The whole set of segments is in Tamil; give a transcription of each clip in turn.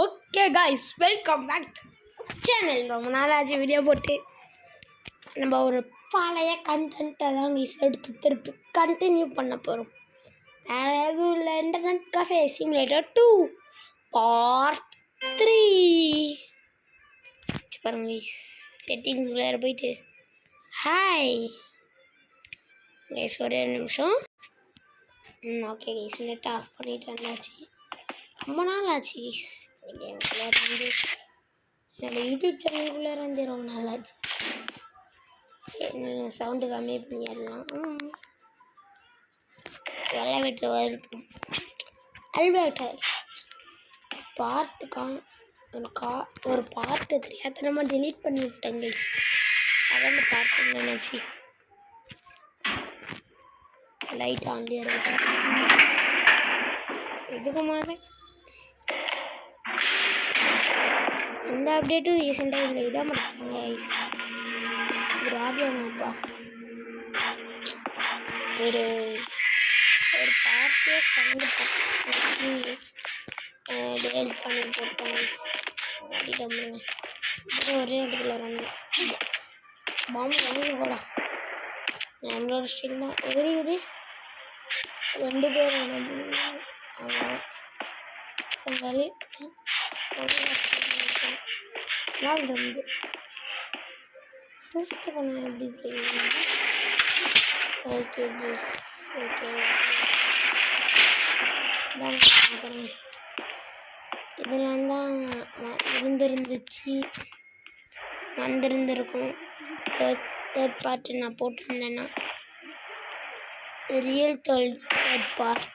Okay guys, welcome back channel. ரொம்ப நாள் ஆச்சு வீடியோ போட்டு. நம்ம ஒரு பழைய கண்டென்ட்டை தான் கைஸ் எடுத்து திருப்பி கண்டினியூ பண்ண போகிறோம். வேறு எதுவும் இல்லை, இன்டர்நெட் கஃபே சிமுலேட்டர் 2 பார்ட் 3 பாருங்க கைஸ். செட்டிங்ஸ்குள்ளே போயிட்டு ஹாய் கைஸ், ஒரே நிமிஷம். ஓகே கைஸ், நெட் ஆஃப் பண்ணிட்டு வந்தாச்சு. ரொம்ப நாள் ஆச்சு கைஸ். என்னோட யூடியூப் சேனலுக்குள்ளே வந்து ரொம்ப நாள் ஆச்சு. சவுண்டு கம்மி பண்ணிடலாம். எலவேட்டர் வரட்டும். எலவேட்டர் பார்ட்டுக்கான ஒரு பார்ட்டு தெரியாதனமாக டெலீட் பண்ணி விட்டேன் கைஸ். அதான் பார்ட்டு நினச்சி லைட் ஆன்லேயே இருக்கேன். இதுக்கு மாதிரி எந்த அப்டேட்டும் ரீசெண்டாக இதில் விட மாட்டாங்க கைஸ். ப்ராப்ளம்ப்பா. ஒரு பார்ட்டே சவுண்டு டெலிட் பண்ணி போட்டோம். ஒரே இடத்துல பாம்பு வாங்கி போடா. நம்மளோட ஸ்டில் தான் எதிரி 2 பேர் தங்காளி நாள் 2 பண்ண எப்படி ஓகே ஜீஸ். ஓகே இதெல்லாம் தான் வந்திருந்துருக்கும். தேர்ட் பார்ட் நான் போட்டிருந்தேன்னா ரியல் தேர்ட் பார்ட்.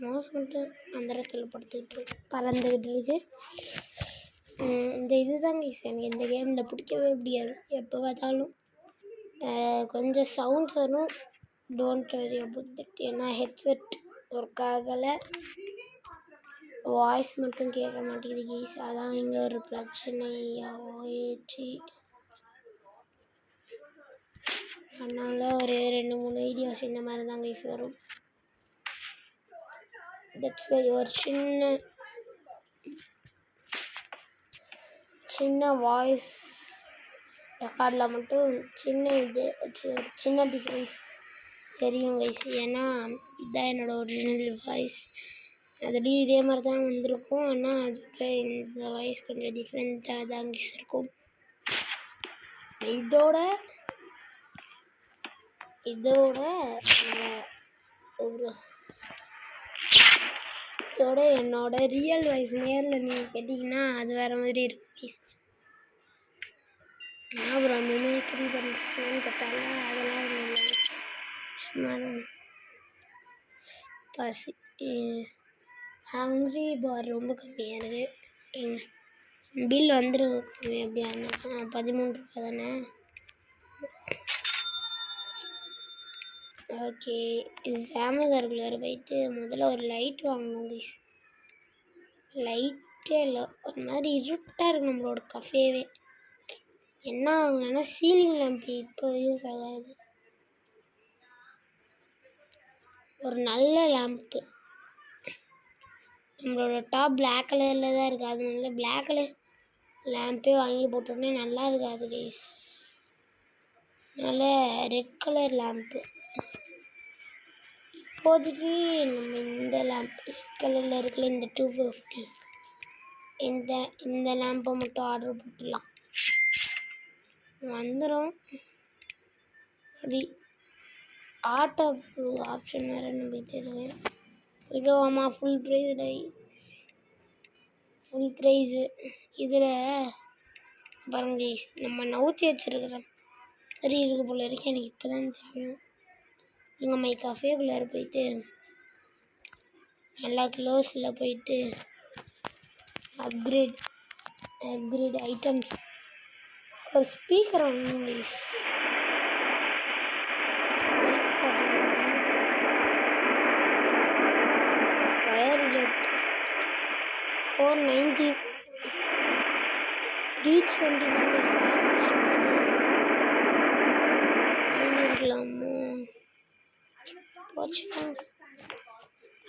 மவுஸ் மட்டும் அந்த இடத்துல பறந்துக்கிட்டு இருக்கு. இந்த இதுதாங்க எனக்கு இந்த கேமில் பிடிக்கவே பிடிக்காது. எப்போ பார்த்தாலும் கொஞ்சம் சவுண்ட்ஸ் வரும். Don't worry about that. ஏன்னா ஹெட்செட் ஒர்க் ஆகலை, வாய்ஸ் மட்டும் கேட்க மாட்டேங்குது கீஸ். அதான் இங்கே ஒரு பிரச்சனை ஆயிடுச்சு. அதனால ஒரு 2-3 வீடியோஸ் இந்த மாதிரி தான் கைஸ் வரும். தட்ஸ் வை ஒரு சின்ன வாய்ஸ் ரெக்கார்டில் மட்டும் சின்ன டிஃப்ரென்ஸ் தெரியும் கைஸ். ஏன்னா இதுதான் என்னோடய ஒரிஜினல் வாய்ஸ். அதுலேயும் இதே மாதிரி தான் வந்திருக்கும். ஆனால் அதுக்கு இந்த வாய்ஸ் கொஞ்சம் டிஃப்ரெண்ட்டாக தான் கைஸ் இருக்கும். இதோட என்னோட ரியல் வாய்ஸ் நேரில் நீங்கள் கேட்டிங்கன்னா அது வேறு மாதிரி இருக்கும் கைஸ். நான் அப்புறம் மிமிக்ரி பண்ணுறேன்னு கேட்டாலும் அதெல்லாம் சும்மா பசி. ஹங்க்ரி பார் ரொம்ப கம்மியாக இருக்குது. பில் வந்துடும் எப்படியானா 13 ரூபா தானே. ஓகே, இது அமேசானுக்குள்ளே போயிட்டு முதல்ல ஒரு லைட் வாங்கணும் ப்ளீஸ். லைட்டே இல்லை, ஒரு மாதிரி இருட்டாக இருக்குது நம்மளோட கஃபேவே. என்ன வாங்கினா சீலிங் லேம்ப் இப்போ யூஸ் ஆகாது. ஒரு நல்ல லேம்ப்பு. நம்மளோட டாப் பிளாக் கலரில் தான் இருக்குது. அதனால பிளாக் கலர் லேம்பே வாங்கி போட்டோன்னே நல்லா இருக்காது கைஸ். அதனால் ரெட் கலர் லேம்ப்பு. இப்போதைக்கு நம்ம இந்த லேம்ப் ரெட் கலரில் இருக்குல்ல, இந்த 250 இந்த லேம்பை மட்டும் ஆர்டர் போட்டுடலாம். வந்துடும். அப்படி ஆட்டோ ஆப்ஷன் வேறு நம்மளுக்கு தெரியுது. விடோமா ஃபுல் ப்ரைஸு. இதில் பாருங்க நம்ம நவுத்தி வச்சுருக்கிறோம் சரி இருக்கு போல இருக்கு. எனக்கு இப்போ தான் தெரியும். இங்கே மை கஃபேக்குள்ளே போயிட்டு நல்லா க்ளோஸில் போயிட்டு அப்கிரேட் ஐட்டம்ஸ் ஒரு ஸ்பீக்கர் வாங்கணும் ப்ளீஸ். Fire reactor 490 329 starfish வாங்கிருக்கலாமோ போச்சுப்பா.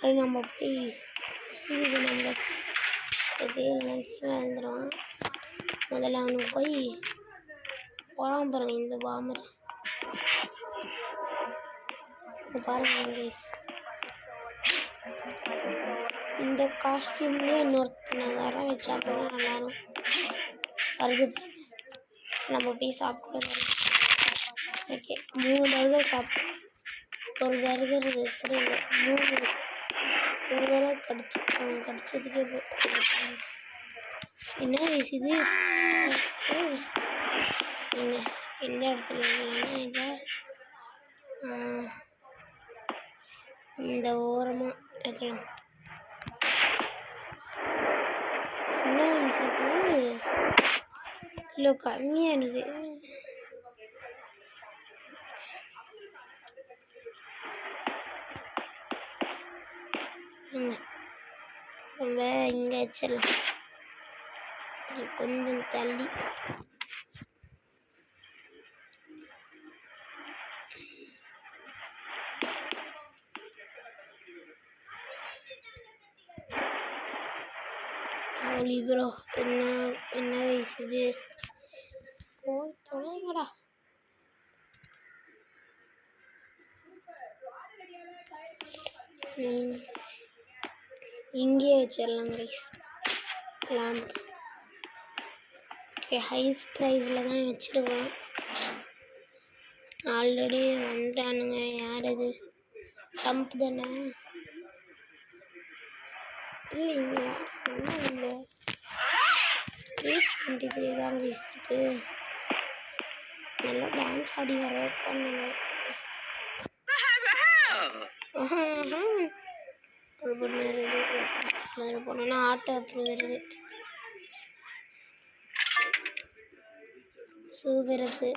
அது நம்ம போய் சீது நம்ம இது வந்துடும். முதல்ல அவனுக்கு போய் போகிறான் பாருங்க இந்த பாமர். இது பாருங்க கைஸ், இந்த காஸ்டியூம்லேயே இன்னொருத்தனை வர வச்சா அப்படின்னா நல்லாரும் வருது. நம்ம போய் சாப்பிட்டு ஓகே 3 பர்கர் சாப்பிட்டோம். ஒரு பர்கர் புரியல 3 தடவை கடிச்சதுக்கே என்ன இது எந்த இடத்துல இல்லைன்னா இந்த ஓரமாக வைக்கலாம். என்ன இது இல்லை கம்மியாக இருக்குது. நம்ம இங்கே வச்சிடலாம் கொஞ்சம் தள்ளி. ப்ரோ என்ன வயசுது போய் தொலைங்கடா. இங்கே வச்சிடலாம் கைஸ் லேம்ப். ஹைஸ் ப்ரைஸில் தான் வச்சுருக்கோம். ஆல்ரெடி வந்துட்டானுங்க. யார் அது ட்ரம்ப் தானே? இல்லைங்க ஒன்றும் இல்லை 23 தான் கைஸ் இருக்கு. நல்லா டான்ஸ் ஆடி வர பண்ணுங்க. போனோன்னா ஆட்டோ அப்ரூவ் வருது. சூப்பரப்பு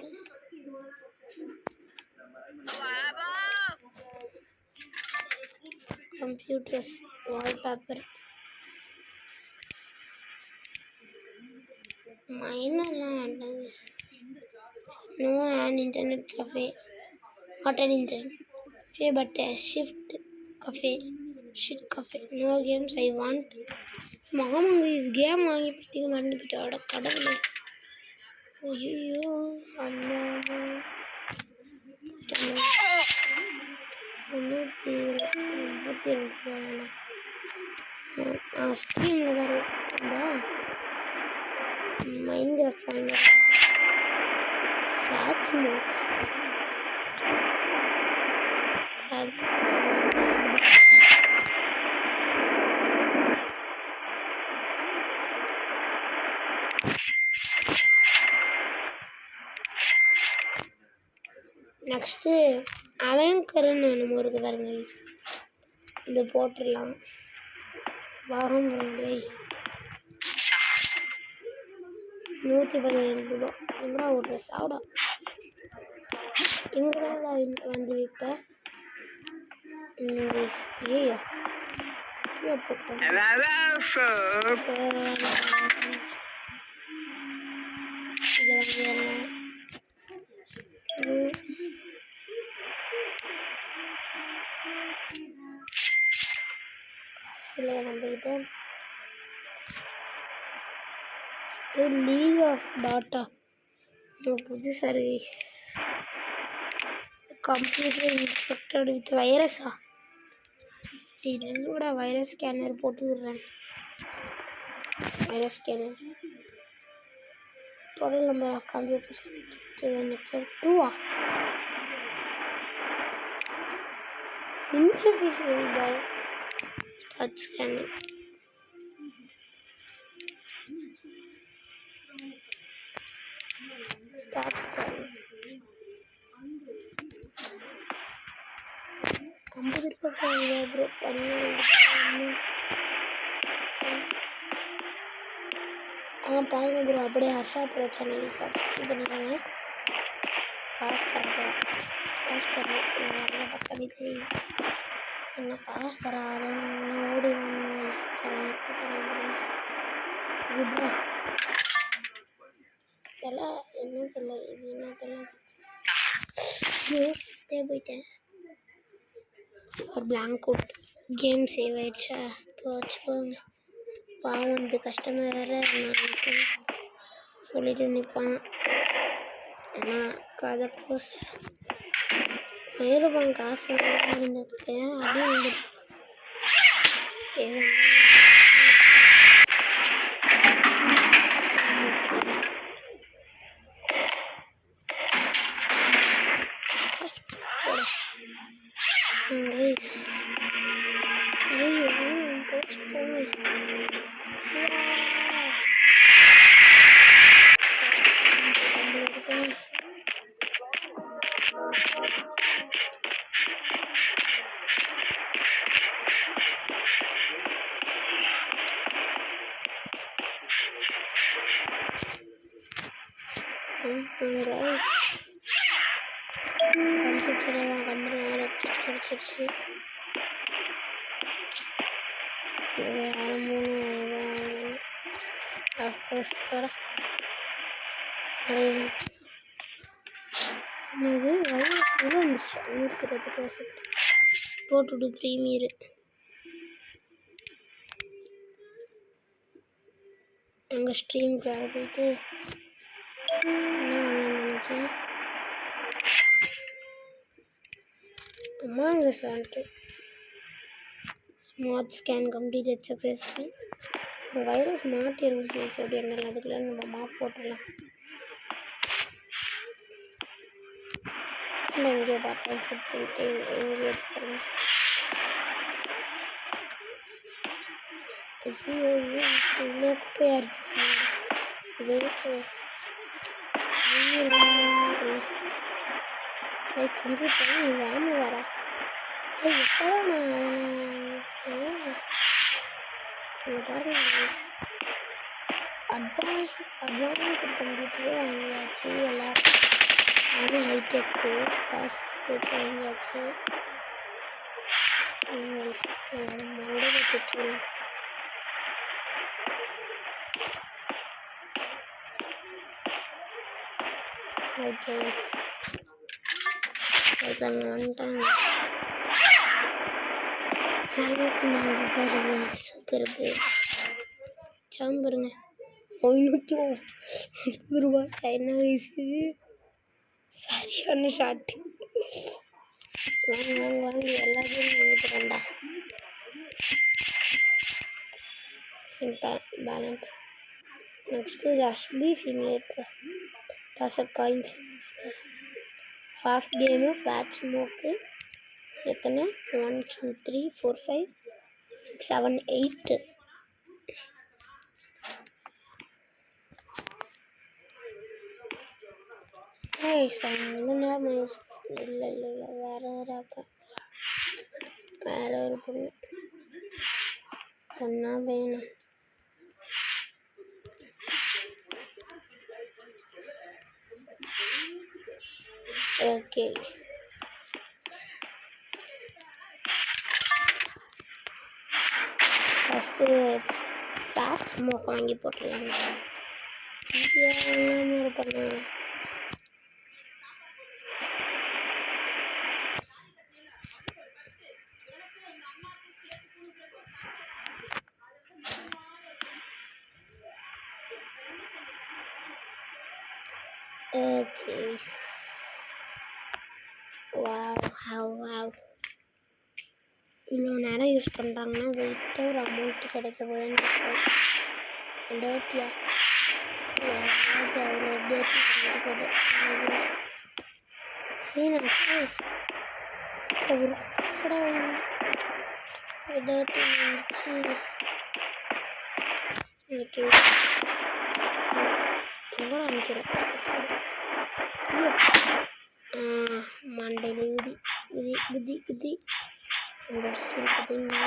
கம்ப்யூட்டர்ஸ் வால்பேப்பர் மைனர்லாம் வேண்டாம். No an internet cafe, not an internet cafe but a shift cafe, shit cafe, no games I want. மாமாங்க இஸ் கேம் வாங்கி பற்றிக்க மறந்துக்கிட்டோட கடவுளே. ஐயோ அண்ணா 382 ஸ்ட்ரீமில் தான் இருக்கும்பா. மைன்கிராஃப்ட் வாங்க சாட்சி நெக்ஸ்ட்டு அவங்கருன்னு நம்ம இருக்கு பாருங்க. இது போட்டுடலாம். வரும் 117 ரூபா. எங்கடா ஓட்டுற சாப்பிடா எங்கடா வந்து இப்போ ஏயா போட்டேன். நம்ம இது லீக் ஆஃப் டாட்டா புது சர்வீஸ். கம்ப்யூட்டர் இன்ஸ்பெக்டட் வித் வைரஸா? இல்லைக்கூட வைரஸ் ஸ்கேனர் போட்டுக்கிறேன். Virus scanner total number of computers network 2 insufficient by start scanning. Start scanning 50 ரூபாய் ப்ரோ பாருங்க ப்ரோ. அப்படியே ஹர்ஷா ப்ரோ சேனல் சப்ஸ்கிரைப் பண்ணிக்கோங்க. காசு தரேன் பக்கமே தெரியும் என்ன காசு தராதுன்னு ஓடி குட்ரா தெரியல என்ன தெரியல இது என்ன தெரியல போயிட்டேன் ஒரு பிளாங்க் அவுட் கேம் சேவ் ஆயிடுச்சா இப்போ வச்சுக்கோங்க பாவம் வந்து கஷ்டமாக வேறு நான் சொல்லிட்டு நிற்பான் ஆனால் கதை க்ளோஸ் போயிருப்பாங்க காசு இருந்ததுக்கு அப்படியே வந்து கிடச்சிருச்சு இது வந்துருச்சு 120 போட்டுவிடு ப்ரீமியரு எங்கள் ஸ்ட்ரீமுக்கு வேறு போயிட்டு நினச்சேன் Among Us வந்துட்டு smart scan completed successful virus மாட்டிருந்துச்சு அப்படி இருந்தாலும் அதுக்குள்ள நம்ம மாப் போட்டுடலாம் இல்லை எங்கேயோ பார்த்தேன் ஃபுட் பண்ணிட்டு எங்கேயோ எடுத்துக்கிறேன் ஐயோ இவ்வளோ குப்பையாக இருக்கு கம்ப்யூட்டர் இது ஆமாம் வரா எப்போதான் நான் பாருங்க அட்வான்ஸ்டு கம்ப்யூட்டரும் வாங்கியாச்சு எல்லாம் அதுவும் ஹைடெக்கு காசு சேர்த்து வாங்கியாச்சு மண்டை வச்சுட்டு ஓகே அதுக்காக வந்துட்டாங்க 64 பேர் சூப்பர் பேர் சாம்பருங்க 550 ரூபாய் என்ன வயசு சரியான ஷார்ட்டு வாங்கி எல்லாத்தையும் வாங்கிட்டுறேன்டா பேலண்ட் நெக்ஸ்ட்டு ரஷ்பி simulator toss a coin simulator half game ஃபேட் ஸ்மோக்கு எத்தனை 1 2 3 4 5 6 7 8 இவ்வளோ நேரம் இல்லை வேற ஒரு அக்கா வேற ஒரு பொண்ணா பையனா ஓகே ஃபஸ்ட்டு ஃப்ளாட் ஸ்மோக் வாங்கி போட்டுடலாங்க என்ன பண்ண ஓகே வாவ் இவ்வளோ நேரம் யூஸ் பண்ணுறாங்கன்னா வெயிட்டாக ஒரு அமௌண்ட்டு கிடைக்க போதுன்னு டேட்டியா அவ்வளோ டேட்டி போட்டு ஒரு கூட டேட்டி வந்துச்சு எனக்கு எவ்வளோ அனுப்பிக்கிறேன் மண்டையில் குதி பார்த்தீங்கன்னா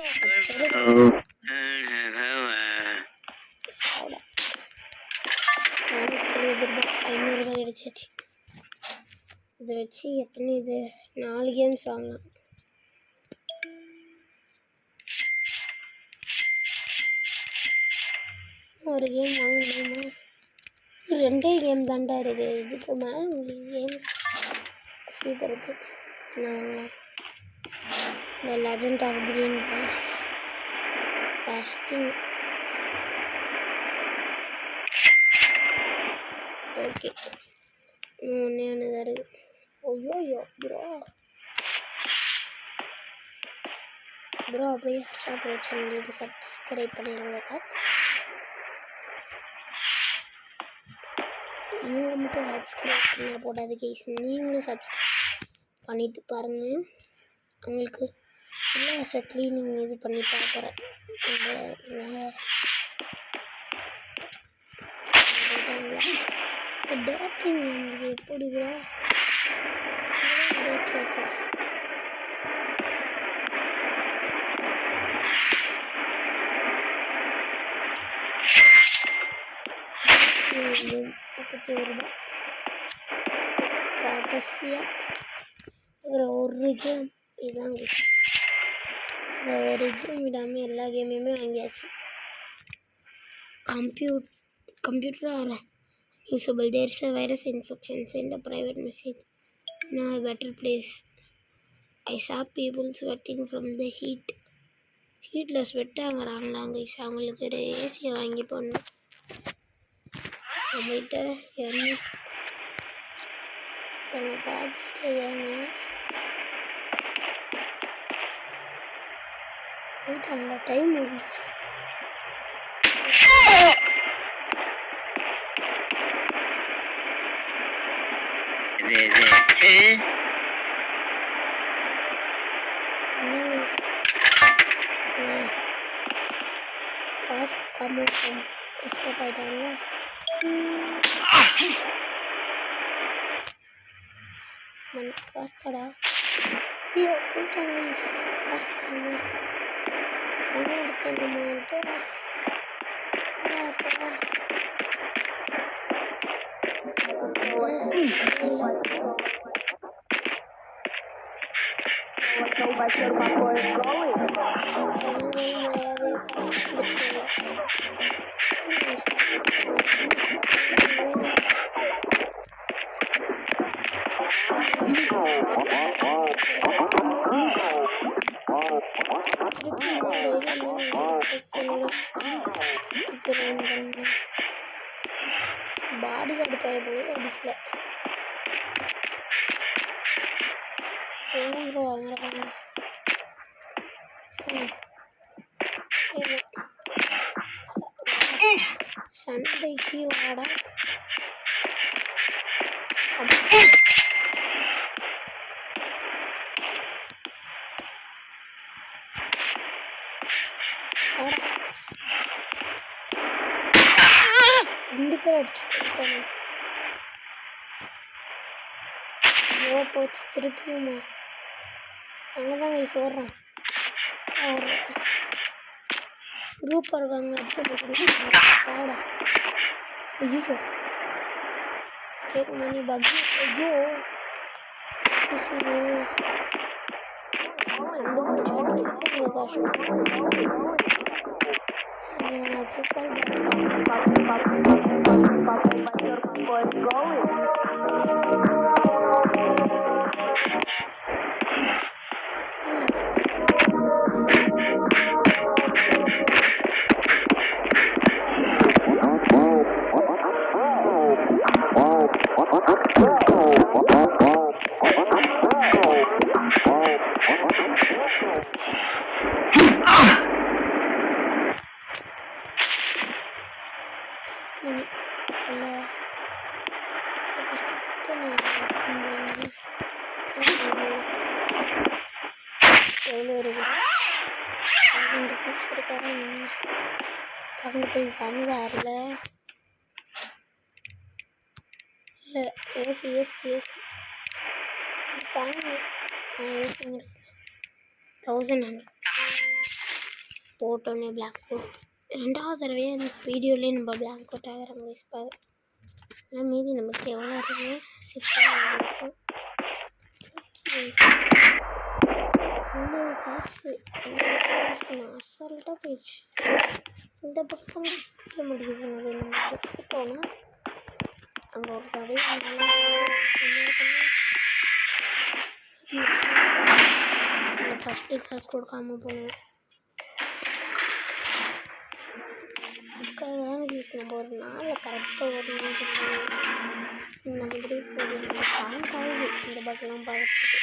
₹500 கிடைச்சாச்சு. இதை வச்சு எத்தனை இது 4 கேம்ஸ் வாங்கலாம். ஒரு கேம் வாங்க முடியுமா? 2 கேம் தாண்டா இருக்கு. இதுக்கு மேலே உங்களுக்கு கேம் சூப்பர் இருக்கு. என்ன வாங்கலாம்? இந்த legend of green pasting. Okay, ஒன்றே ஒன்று தான் இருக்குது. ஐயோ ப்ரோ அப்படியே ஷாப் சேனலுக்கு சப்ஸ்கிரைப் பண்ணிடுங்கக்கா. இவங்க மட்டும் சப்ஸ்கிரைப் பண்ண போடாது கைஸ், நீங்களும் சப்ஸ்கிரைப் பண்ணிட்டு பாருங்கள். அவங்களுக்கு எல்லா செட்லையும் நீங்கள் இது பண்ணி பார்க்குறேன். டேட்டிங் இது எப்படி ப்ரோ? ₹51 கடைசியாக இதில் ஒரு கேம் இதுதான். இந்த ஒரு கேம் விடாமல் எல்லா கேமையுமே வாங்கியாச்சு. Computer are usable. There's a virus infection. Send a private message. Now a better place. I saw people sweating from the heat. ஹீட்டில் ஸ்வெட் ஆகுறாங்களாங்க. அவங்களுக்கு ஒரு ஏசியை வாங்கி போடணும். நம்மகிட்ட என்ன பார்த்துட்டு அந்த டைம் முடிஞ்சிச்சு. காசு எஸ்கேப் ஆகிட்டாங்க. காசு தடா. ஐயோ போயிட்டாங்க. காசு தராங்க. ஒன்றும் எடுத்து நம்மகிட்ட பாடி கார்டு தேவைப்போது அடிக்கல. ப்ரோ வாங்குறாங்க. சண்டைக்கு வாடா. ரெண்டு பேர் அடிச்சுட்டாங்க. ஐயோ போச்சு. திருப்பியுமா அங்கே தான் கை சொல்கிறேன். குரூப்பாக இருக்காங்க. ஆடா ஐயோ கேட்க மணி பக்கி. ஐயோ கண்டுபிடிச்சி அடிக்கிறது கஷ்டம். எவ்வளோ இருக்கு? ₹1000 இருக்காரு. ₹1000 இல்லை. ஏசி ஃபேன் ஏசிங்க 1100. போட்டோன்னே பிளாக் கோட். 2வது தடவையே அந்த வீடியோலேயே நம்ம பிளாக் கோட் ஆகிறோம் கைஸ். பாரு எல்லாம் மீதி நமக்கு எவ்வளோ இருக்குது 6 இருக்குது. இவ்வளோ காசு அசால்ட்டாக போயிடுச்சு. இந்த பக்கம் கொடுக்க முடியுது. நம்ம கொடுத்துட்டோன்னா அங்கே ஒரு தடவை ஃபஸ்ட்டு காசு கொடுக்காம போனோம். அதுக்காக தான் நம்ம ஒரு நாளில் கரெக்டாக ஓடணும்னு சொல்லுவோம். இந்த மாதிரி பாயிண்ட் ஆகுது இந்த பக்கம்லாம் பார்த்துட்டு.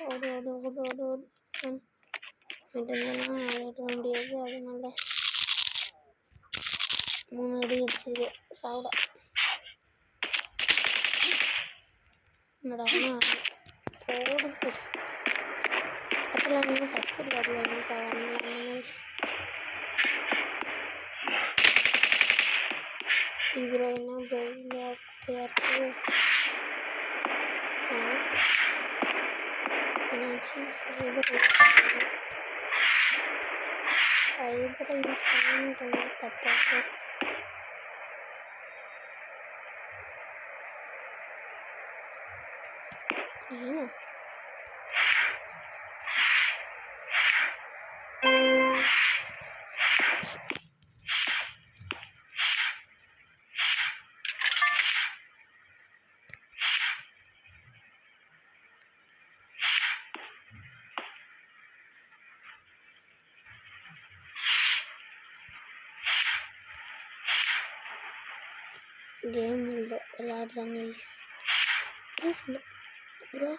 ஓடு ஓடு ஓடு ஓடு ஓடு இதெல்லாம் எடுக்க முடியாது. அதனால 3 அடி எடுத்துது சாப்பிட. என்னடா போடு பக்கத்தில் நீங்கள் சப்ஸ்கிரைப் வரல ப்ரோ. என்ன ப்ரோ குப்பையாக இருக்குது என்னாச்சு? சைபரை யூஸ் பண்ணணும்னு சொன்னது தப்பாக. ஏன்னா கேம் விளையாடுறாங்க ப்ரோ.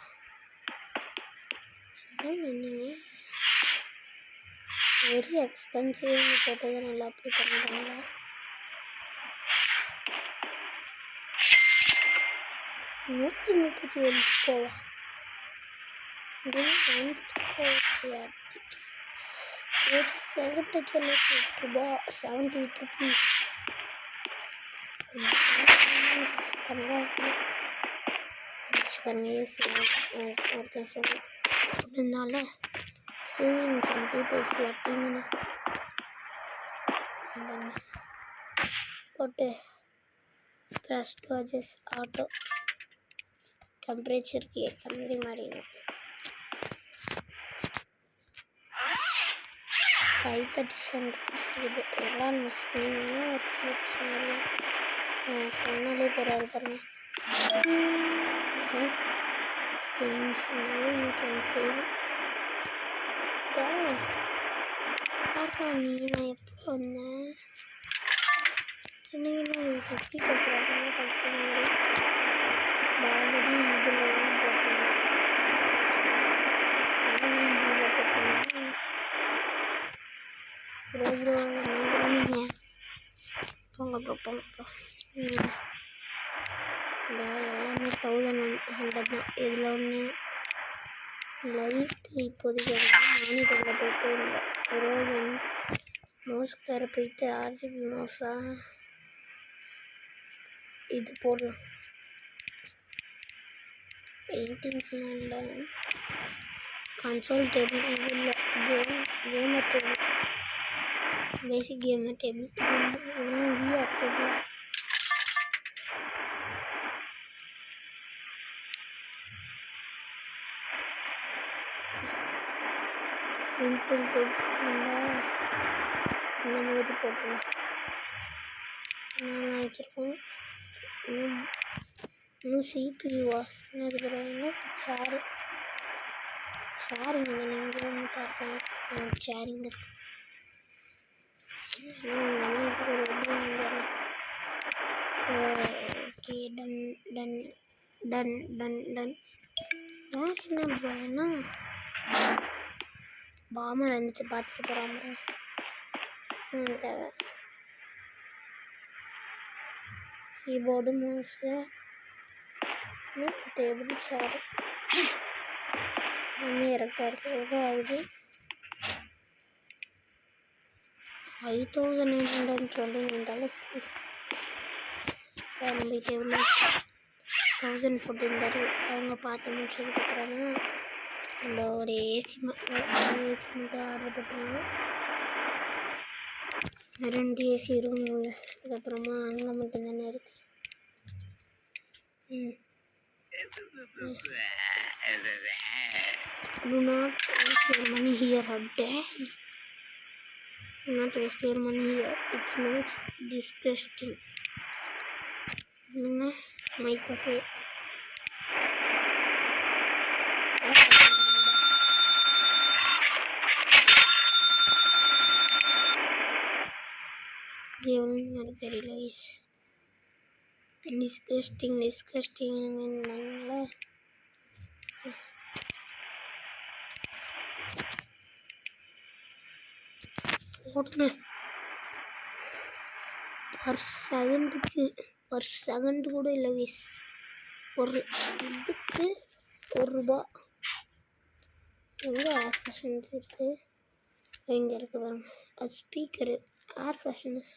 என்னங்க வெரி எக்ஸ்பென்சிவ்னு போட்டது நல்லா அப்படி பண்ணுறாங்க. $137 போவா ஒரு $78 ₹78 ஒருத்தன் சொன்னதுனால seeing some people sweating போட்டு ப்ளஸ் 2 adjust ஆட்டோ டெம்பரேச்சருக்கு ஏற்ற மாதிரி மாறிடும். 537 இது எல்லாம் சொன்னாலே போகிறாரு பாருங்க. நீ நான் எப்படி வந்தேன் என்னங்கன்னா சக்தி போட்டுறாங்க. ஆல்ரெடி இதில் ப்ரோ நீங்கள் போங்க ப்ரோ எல்லாமே 1100 தான். இதில் ஒன்று லைட்டு இப்போதைக்கு மானிட்டரில் போயிட்டு ரோகன் மோஸ்கார போயிட்டு RGB மோஸா இது போடலாம். பெயிண்டிங்ஸ்லாம் இல்லை, கன்சோல் டேபிள் இது இல்லை, கேமர் டேபிள் பேசிக் கேமர் டேபிள் இதெல்லாம் VR டேபிள். சிம்பிள் டேபிள் இந்த மாதிரி போட்டுருவோம். நான் வச்சுருக்கோம். இன்னும் CPU என்ன இருக்கிறாங்கன்னா ஷேரிங் நீங்கள் ஒன்று பார்த்தேன். Sharing okay done done done done done. வேறு என்ன ப்ரோன்னா பாமர் வந்துட்டு பார்த்துட்டு போகிறாங்க. தேவை கீபோர்டு மவுஸு டேபிள் சேர் இறக்கா இருக்குது. எவ்வளோ ஆகுது? $5,929. நம்ம டேபிள் 1014 தருது. அவங்க பார்த்து முடிச்சதுக்கப்புறமா நம்ம ஒரு ஏசி மட்டும் ஆர்டர் போட்டுருவோம். 2 ஏசி ரூம் உள்ள. அதுக்கப்புறமா அங்கே மட்டும்தானே இருக்கு. Do not waste your money here. Do not waste your money here. It smells disgusting. My cafe. எனக்கு தெரியல. டிஸ்கஸ்டிங் ஓடுங்க. ஒரு செகண்ட் கூட இல்லை வீஸ். ஒரு இதுக்கு ₹1. எங்கே ஏர் ஃப்ரெஷ்னர்ஸ் இருக்குது? இங்கே இருக்குது பாருங்க. அது ஸ்பீக்கரு. ஏர் ஃப்ரெஷ்னர்ஸ்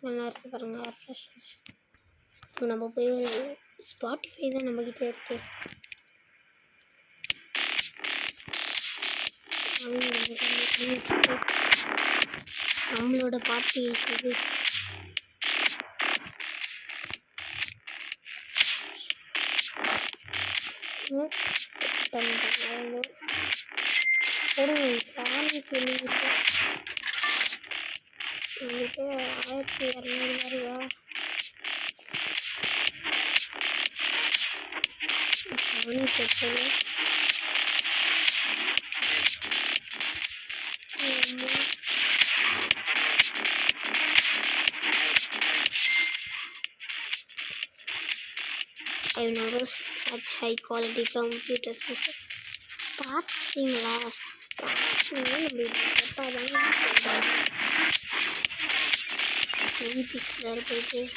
நல்லா இருக்குது பாருங்கள். ஏர் ஃப்ரெஷ்னர்ஸ். இப்போ நம்ம போய் ஸ்பாட்டிஃபை தான் நம்மக்கிட்ட இருக்கு. நம்மளோட பாட்டு இது சாமி கேள்விப்பட்ட 1200 ரூபா. சாமி petrol I've never seen such high quality computers before. பார்த்தீங்களா? நம்ம போயிட்டு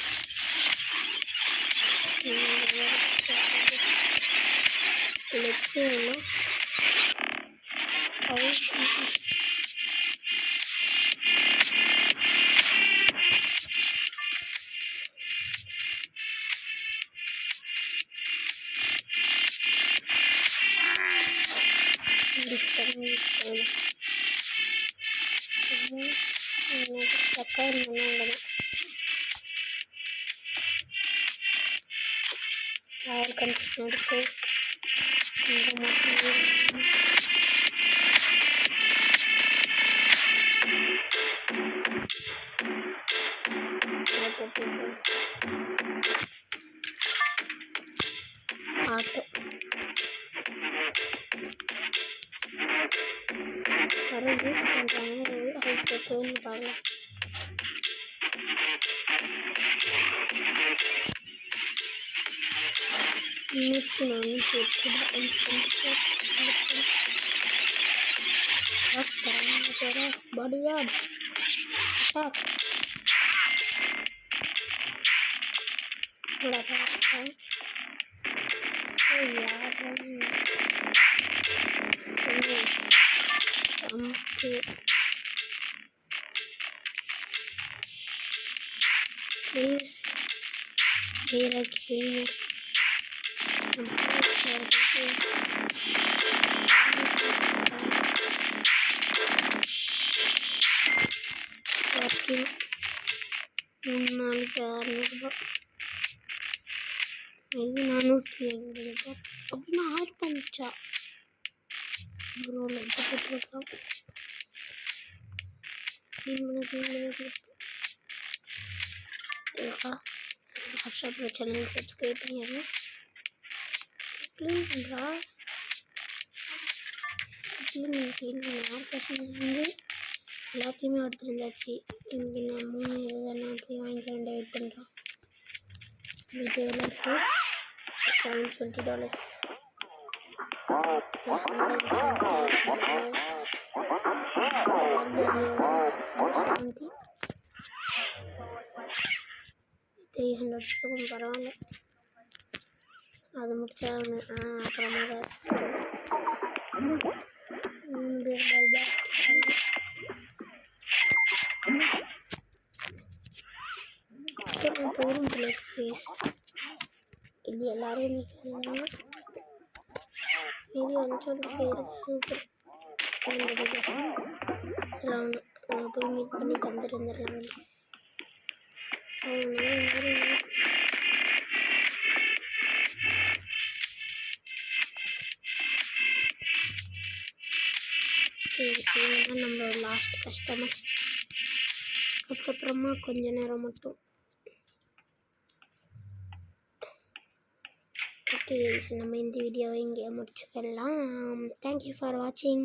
ஏர் கண்டிஷன் எடுத்து ஆட்டோ வர யூஸ் பண்ணுறாங்க. ஹைடெக்குன்னு பார்க்கலாம். bodyguard attack. थोड़ा सा please here again. இது 480 அப்படின்னா 6 பஞ்சா ப்ரோ லைக் போட்டுருக்கோம். சேனல் சப்ஸ்கிரைப் பண்ணிடுங்க ப்ளீஸ். எல்லாத்தையுமே எடுத்துருந்தாச்சு. எனக்கு நான் 3 இதுதானே போய் வாங்கிக்கிறேன். வெயிட் பண்ணுறோம். வீடியோவில் இருக்குது $720. $300 பரவாயில்ல. அது முடிச்சா அப்புறமா போயிடும். இது எல்லாரும் மீதி 125 இருக்கு. சூப்பர். நான் போய் மீட் பண்ணி தந்துட்டு வந்துடலாம். நம்மளோட லாஸ்ட் கஸ்டமர். அதுக்கப்புறமா கொஞ்ச நேரம் மட்டும். ஓகே, நம்ம இந்த வீடியோவை இங்கே முடிச்சுக்கலாம். தேங்க்யூ ஃபார் வாட்சிங்.